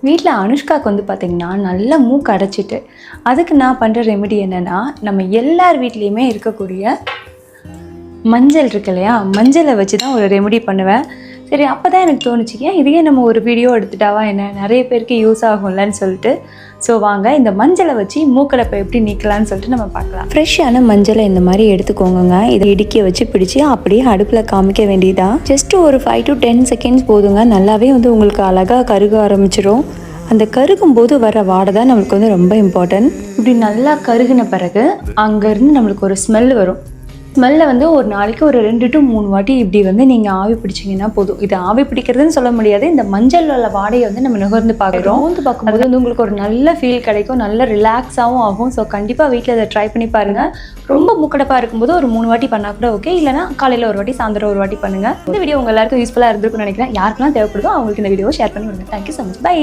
வீட்டில் அனுஷ்காவுக்கு வந்து பார்த்திங்கன்னா நல்லா மூக்கு அடைச்சிட்டு அதுக்கு நான் பண்ணுற ரெமெடி என்னென்னா, நம்ம எல்லார் வீட்லேயுமே இருக்கக்கூடிய மஞ்சள் இருக்கு இல்லையா, மஞ்சளை வச்சு தான் ஒரு ரெமெடி பண்ணுவேன். சரி, அப்போ தான் எனக்கு தோணுச்சு, ஏன் இதையே நம்ம ஒரு வீடியோ எடுத்துட்டாவா என்ன, நிறைய பேருக்கு யூஸ் ஆகும்லன்னு சொல்லிட்டு. ஸோ வாங்க இந்த மஞ்சளை வச்சு மூக்கடைப்பை எப்படி நீக்கலான்னு சொல்லிட்டு நம்ம பார்க்கலாம். ஃப்ரெஷ்ஷான மஞ்சளை இந்த மாதிரி எடுத்துக்கோங்க. இதை இடிக்க வச்சு பிடிச்சி அப்படியே அடுப்பில் காமிக்க வேண்டியதான். ஜஸ்ட் ஒரு 5 to 10 செகண்ட்ஸ் போதுங்க. நல்லாவே வந்து உங்களுக்கு அழகாக கருக ஆரம்பிச்சிடும். அந்த கருகும் போது வர வாடை தான் நம்மளுக்கு வந்து ரொம்ப இம்பார்ட்டன்ட். இப்படி நல்லா கருகின பிறகு அங்கேருந்து நம்மளுக்கு ஒரு ஸ்மெல் வரும். ஸ்மெல்லை வந்து ஒரு நாளைக்கு ஒரு 2 to 3 வாட்டி இப்படி வந்து நீங்கள் ஆவி பிடிச்சிங்கன்னா போதும். இது ஆவி பிடிக்கிறதுன்னு சொல்ல முடியாது, இந்த மஞ்சள் உள்ள வாடையை வந்து நம்ம நுகர்ந்து பார்க்குறோம். வந்து பார்க்கும்போது வந்து உங்களுக்கு ஒரு நல்ல ஃபீல் கிடைக்கும், நல்ல ரிலாக்ஸாகவும் ஆகும். ஸோ கண்டிப்பாக வீட்டில் இதை ட்ரை பண்ணி பாருங்கள். ரொம்ப மூக்கடைப்பாக இருக்கும்போது ஒரு 3 வாட்டி பண்ணால் கூட ஓகே, இல்லைனா காலையில் ஒரு வாட்டி சாயந்தரம் ஒரு வாட்டி பண்ணுங்கள். இந்த வீடியோ உங்கள் எல்லாருக்கும் யூஸ்ஃபுல்லாக இருந்திருக்கும்னு நினைக்கிறேன். யாருக்கெல்லாம் தேவைப்படுதோ அவங்களுக்கு இந்த வீடியோ ஷேர் பண்ணி விடுங்க. Thank you so much. பை.